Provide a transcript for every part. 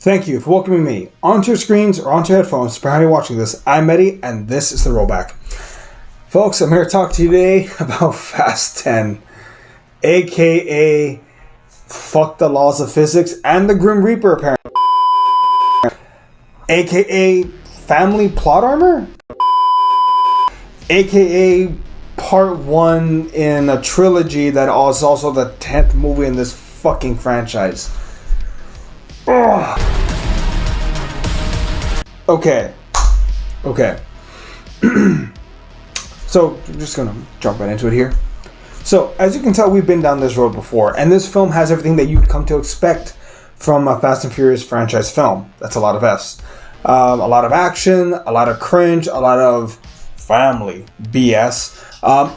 Thank you for welcoming me onto your screens or onto your headphones. For how you're watching this, I'm Eddie, and this is the Rollback. Folks, I'm here to talk to you today about Fast 10, aka fuck the laws of physics and the Grim Reaper, apparently, aka family plot armor, aka part 1 in a trilogy that is also the 10th movie in this fucking franchise. Ugh. Okay. So, I'm just gonna jump right into it here. So, as you can tell, we've been down this road before, and this film has everything that you'd come to expect from a Fast and Furious franchise film. That's a lot of F's. A lot of action, a lot of cringe, a lot of family BS.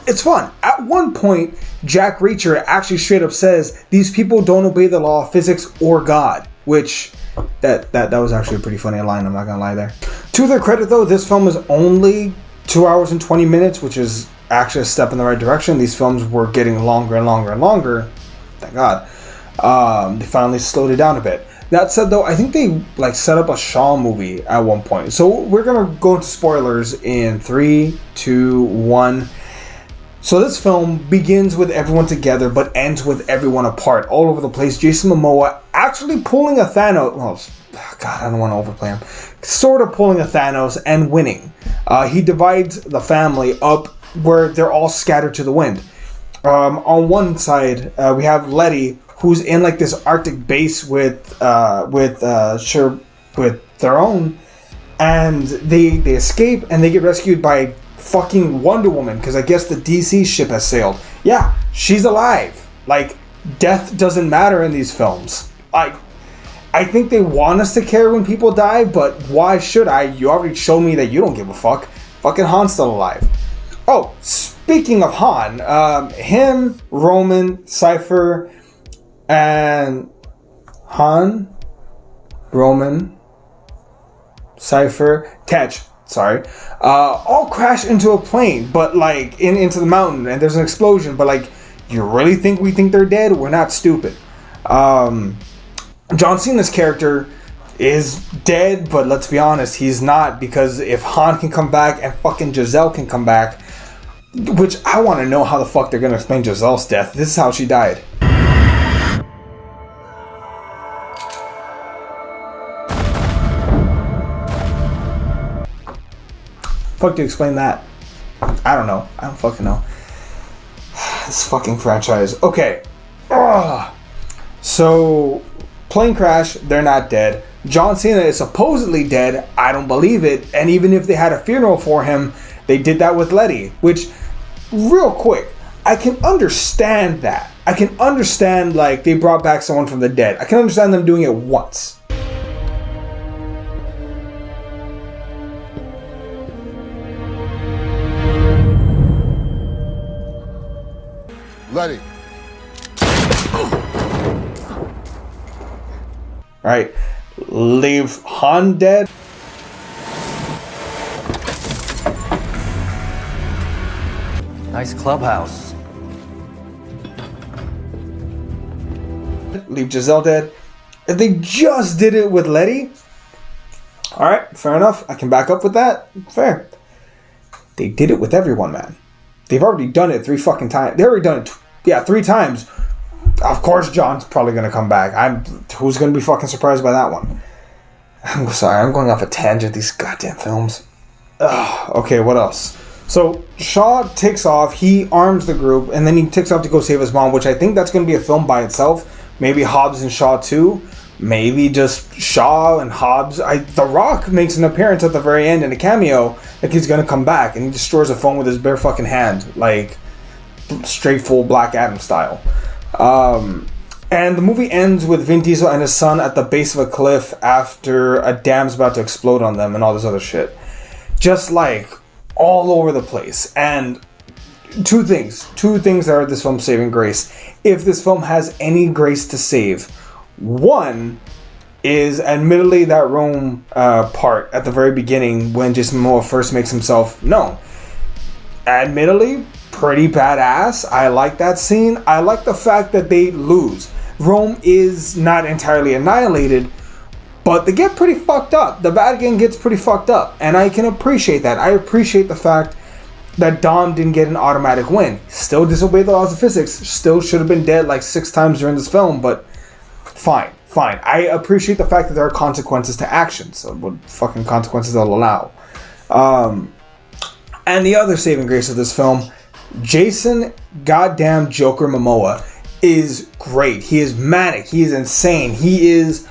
It's fun. At one point, Jack Reacher actually straight up says, these people don't obey the law of physics or God, which that was actually a pretty funny line, I'm not gonna lie there. To their credit though, this film is only 2 hours and 20 minutes, which is actually a step in the right direction. These films were getting longer and longer and longer. Thank God. They finally slowed it down a bit. That said though, I think they set up a Shaw movie at one point. So we're gonna go into spoilers in 3, 2, 1. So this film begins with everyone together, but ends with everyone apart, all over the place. Jason Momoa actually pulling a Thanos. Well, God, I don't want to overplay him. Sort of pulling a Thanos and winning. He divides the family up where they're all scattered to the wind. On one side, we have Letty, who's in this Arctic base with their own, and they escape and they get rescued by fucking Wonder Woman, because I guess the DC ship has sailed. Yeah, she's alive. Death doesn't matter in these films. I think they want us to care when people die, but why should I? You already showed me that you don't give a fuck. Fucking Han's still alive. Oh, speaking of Han, him, Roman, Cypher, and Han, Roman, Cypher, Tej, all crash into a plane, but into the mountain, and there's an explosion, but you really think we think they're dead? We're not stupid. John Cena's character is dead, but let's be honest, he's not, because if Han can come back and fucking Giselle can come back, which I want to know how the fuck they're gonna explain Giselle's death. This is how she died. Fuck do you explain that? I don't know. I don't fucking know. This fucking franchise. Okay. Ugh. So, plane crash, they're not dead. John Cena is supposedly dead. I don't believe it. And even if they had a funeral for him, they did that with Letty. Which, real quick, I can understand that. I can understand, they brought back someone from the dead. I can understand them doing it once. Letty. Alright. Leave Han dead. Nice clubhouse. Leave Giselle dead. If they just did it with Letty, alright, fair enough. I can back up with that. Fair. They did it with everyone, man. They've already done it 3 fucking times. They already done it 3 times. Of course John's probably going to come back. Who's going to be fucking surprised by that one? I'm sorry, I'm going off a tangent, these goddamn films. Ugh, okay, what else? So, Shaw takes off, he arms the group, and then he takes off to go save his mom, which I think that's going to be a film by itself. Maybe Hobbs and Shaw 2. Maybe just Shaw and Hobbs. The Rock makes an appearance at the very end in a cameo, he's going to come back, and he destroys a phone with his bare fucking hand, straight full Black Adam style. And the movie ends with Vin Diesel and his son at the base of a cliff after a dam's about to explode on them and all this other shit. Just all over the place. And two things that are this film's saving grace. If this film has any grace to save, one is admittedly that Rome part at the very beginning when Jason Momoa first makes himself known. Admittedly, pretty badass. I like that scene. I like the fact that they lose. Rome is not entirely annihilated, But they get pretty fucked up. The bad gang gets pretty fucked up. And I can appreciate that. I appreciate the fact that Dom didn't get an automatic win. Still disobeyed the laws of physics. Still should have been dead like 6 times during this film, but fine. I appreciate the fact that there are consequences to actions. So what fucking consequences they'll allow. And the other saving grace of this film, Jason goddamn Joker Momoa is great. He is manic. He is insane. He is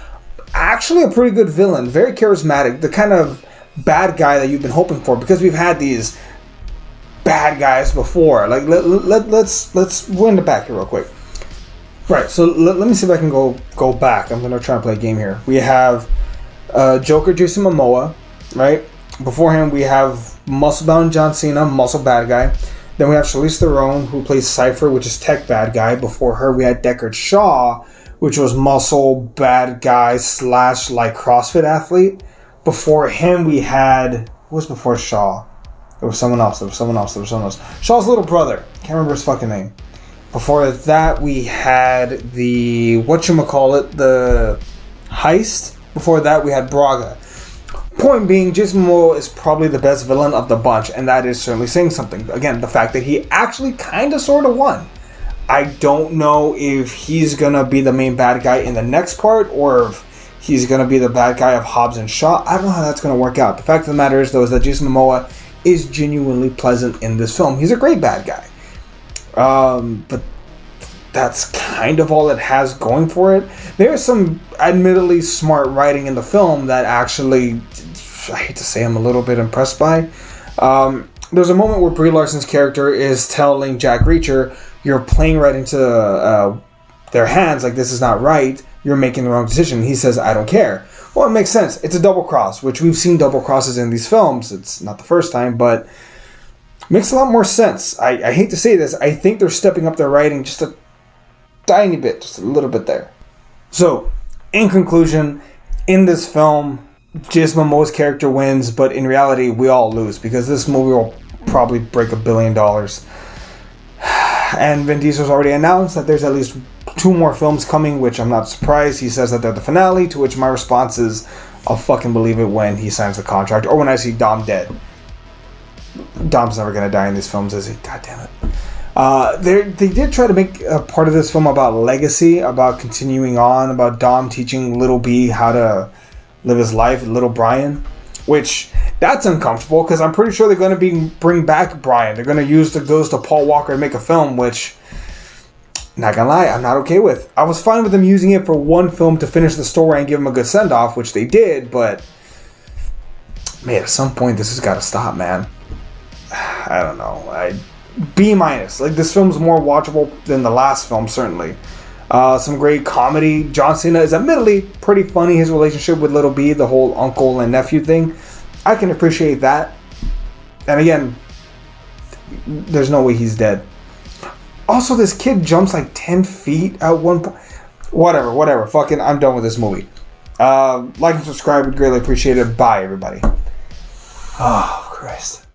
actually a pretty good villain. Very charismatic. The kind of bad guy that you've been hoping for, because we've had these bad guys before. Like let's wind it back here real quick. Right, so let me see if I can go back. I'm gonna try and play a game here. We have Joker Jason Momoa, right? Before him we have muscle-bound John Cena, muscle bad guy. Then we have Charlize Theron, who plays Cypher, which is tech bad guy. Before her we had Deckard Shaw, which was muscle bad guy / like CrossFit athlete. Before him we had, what was before Shaw? There was someone else. Shaw's little brother. Can't remember his fucking name. Before that, we had the the heist. Before that, we had Braga. Point being, Jason Momoa is probably the best villain of the bunch, and that is certainly saying something. Again, the fact that he actually kind of sort of won. I don't know if he's gonna be the main bad guy in the next part, or if he's gonna be the bad guy of Hobbs and Shaw. I don't know how that's gonna work out. The fact of the matter is, though, is that Jason Momoa is genuinely pleasant in this film. He's a great bad guy. But that's kind of all it has going for it. There's some admittedly smart writing in the film that actually, I hate to say, I'm a little bit impressed by. There's a moment where Brie Larson's character is telling Jack Reacher, you're playing right into their hands, like this is not right, you're making the wrong decision. He says, I don't care. Well, it makes sense. It's a double cross, which we've seen double crosses in these films. It's not the first time, but makes a lot more sense. I hate to say this. I think they're stepping up their writing just a tiny bit, just a little bit there. So, in conclusion, in this film, Jason Momoa's character wins, but in reality, we all lose, because this movie will probably break $1 billion. And Vin Diesel's already announced that there's at least 2 more films coming, which I'm not surprised. He says that they're the finale, to which my response is, I'll fucking believe it when he signs the contract, or when I see Dom dead. Dom's never going to die in these films, is he? God damn it. They did try to make a part of this film about legacy, about continuing on, about Dom teaching Little B how to live his life, Little Brian, which, that's uncomfortable, because I'm pretty sure they're going to bring back Brian. They're going to use the ghost of Paul Walker to make a film, which, not gonna lie, I'm not okay with. I was fine with them using it for one film to finish the story and give him a good send-off, which they did, but, man, at some point this has got to stop, man. I don't know. B-. Like, this film's more watchable than the last film, certainly. Some great comedy. John Cena is admittedly pretty funny. His relationship with Little B, the whole uncle and nephew thing, I can appreciate that. And again, there's no way he's dead. Also, this kid jumps like 10 feet at one point. Whatever. Fucking, I'm done with this movie. Like and subscribe, would greatly appreciate it. Bye, everybody. Oh, Christ.